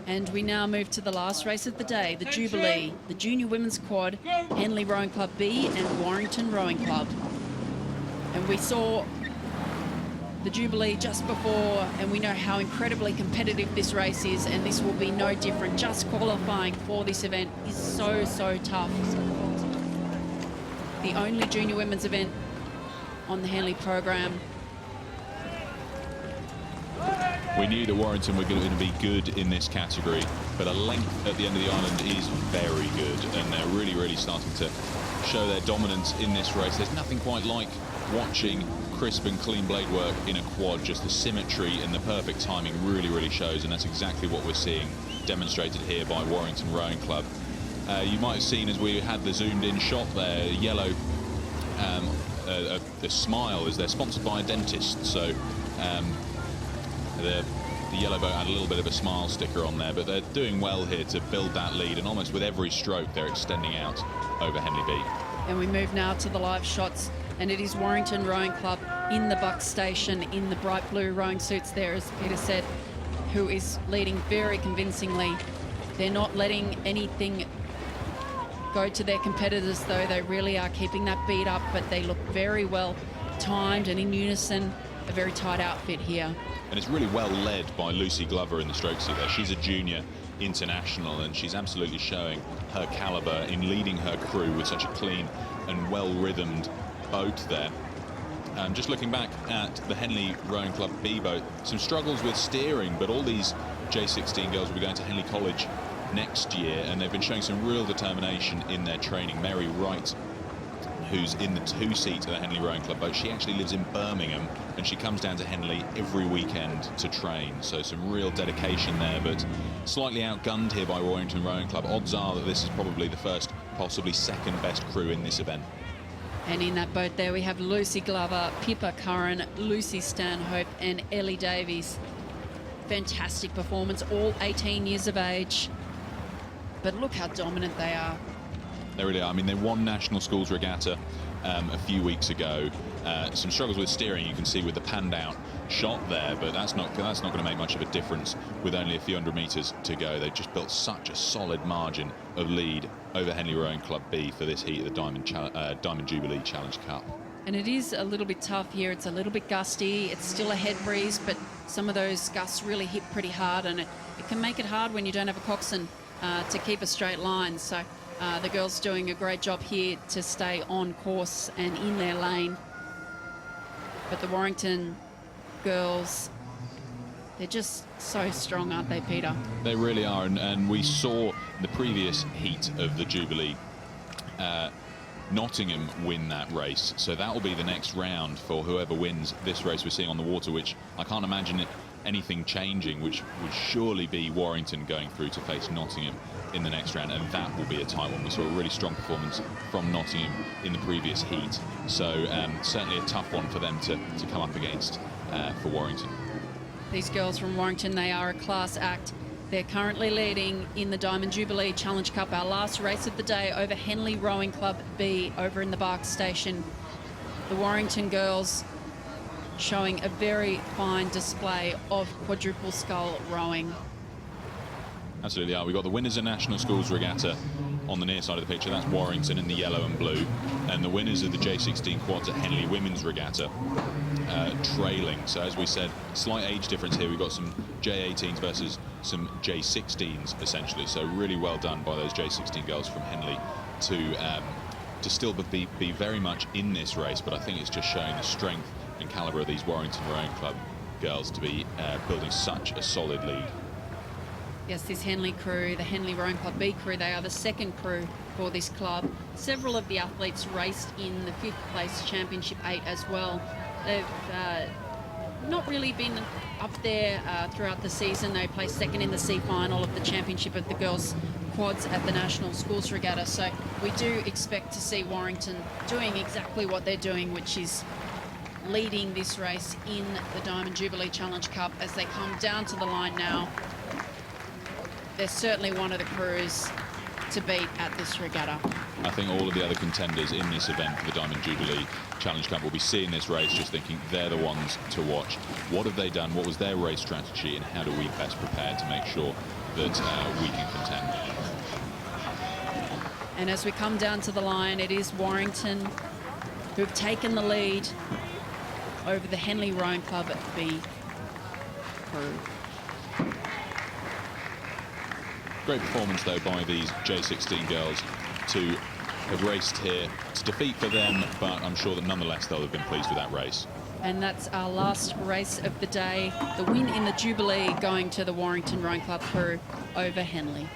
And we now move to the last race of the day, the Jubilee, the Junior Women's Quad, Henley Rowing Club B and Warrington Rowing Club. And we saw the Jubilee just before, and we know how incredibly competitive this race is, and this will be no different. Just qualifying for this event is so, so tough. The only junior women's event on the Henley program. We knew that Warrington were going to be good in this category, but a length at the end of the island is very good, and they're really, really starting to show their dominance in this race. There's nothing quite like watching crisp and clean blade work in a quad. Just the symmetry and the perfect timing really, really shows, and that's exactly what we're seeing demonstrated here by Warrington Rowing Club. You might have seen as we had the zoomed in shot there, yellow, the smile, as they're sponsored by a dentist, so the yellow boat had a little bit of a smile sticker on there, but they're doing well here to build that lead, and almost with every stroke they're extending out over Henley B. And we move now to the live shots, and it is Warrington Rowing Club in the buck station in the bright blue rowing suits there, as Peter said, who is leading very convincingly. They're not letting anything go to their competitors, though. They really are keeping that beat up, but they look very well timed and in unison. A very tight outfit here. And it's really well led by Lucy Glover in the stroke seat there. She's a junior international, and she's absolutely showing her caliber in leading her crew with such a clean and well-rhythmed boat there. Just looking back at the Henley Rowing Club B boat, some struggles with steering, but all these J16 girls will be going to Henley College next year, and they've been showing some real determination in their training. Mary Wright, who's in the 2 seat of the Henley Rowing Club boat, she actually lives in Birmingham, and she comes down to Henley every weekend to train. So some real dedication there, but slightly outgunned here by Warrington Rowing Club. Odds are that this is probably the first, possibly second best crew in this event. And in that boat there we have Lucy Glover, Pippa Curran, Lucy Stanhope and Ellie Davies. Fantastic performance, all 18 years of age. But look how dominant they are. They really are. I mean, they won National Schools Regatta a few weeks ago. Some struggles with steering, you can see with the panned out shot there, but that's not going to make much of a difference with only a few hundred meters to go. They've just built such a solid margin of lead over Henley Rowing Club B for this heat of the Diamond Jubilee Challenge Cup. And it is a little bit tough here. It's a little bit gusty. It's still a head breeze, but some of those gusts really hit pretty hard, and it can make it hard when you don't have a coxswain to keep a straight line. So the girls doing a great job here to stay on course and in their lane. But the Warrington girls, they're just so strong, aren't they, Peter? They really are, and we saw the previous heat of the Jubilee, Nottingham win that race, so that will be the next round for whoever wins this race we're seeing on the water, which I can't imagine anything changing, which would surely be Warrington going through to face Nottingham in the next round, and that will be a tight one. We saw a really strong performance from Nottingham in the previous heat, so certainly a tough one for them to come up against for Warrington. These girls from Warrington, they are a class act. They're currently leading in the Diamond Jubilee Challenge Cup, our last race of the day, over Henley Rowing Club B over in the Bark Station. The Warrington girls showing a very fine display of quadruple scull rowing. Absolutely are. We've got the winners of National Schools Regatta on the near side of the picture. That's Warrington in the yellow and blue. And the winners of the J16 quads at Henley Women's Regatta trailing. So as we said, slight age difference here. We've got some J18s versus some J16s essentially. So really well done by those J16 girls from Henley to still be very much in this race. But I think it's just showing the strength and caliber of these Warrington Rowing Club girls to be building such a solid lead. Yes, this Henley crew, the Henley Rowing Club B crew, they are the second crew for this club. Several of the athletes raced in the 5th place Championship 8 as well. They've not really been up there throughout the season. They placed second in the C final of the Championship of the Girls Quads at the National Schools Regatta. So we do expect to see Warrington doing exactly what they're doing, which is leading this race in the Diamond Jubilee Challenge Cup as they come down to the line now. They're certainly one of the crews to beat at this regatta. I think all of the other contenders in this event for the Diamond Jubilee Challenge Cup will be seeing this race just thinking they're the ones to watch. What have they done? What was their race strategy? And how do we best prepare to make sure that we can contend. And as we come down to the line, it is Warrington who have taken the lead over the Henley Royal Club B crew. Great performance, though, by these J16 girls to have raced here. It's a defeat for them, but I'm sure that nonetheless they'll have been pleased with that race. And that's our last race of the day. The win in the Jubilee going to the Warrington Rowing Club crew over Henley.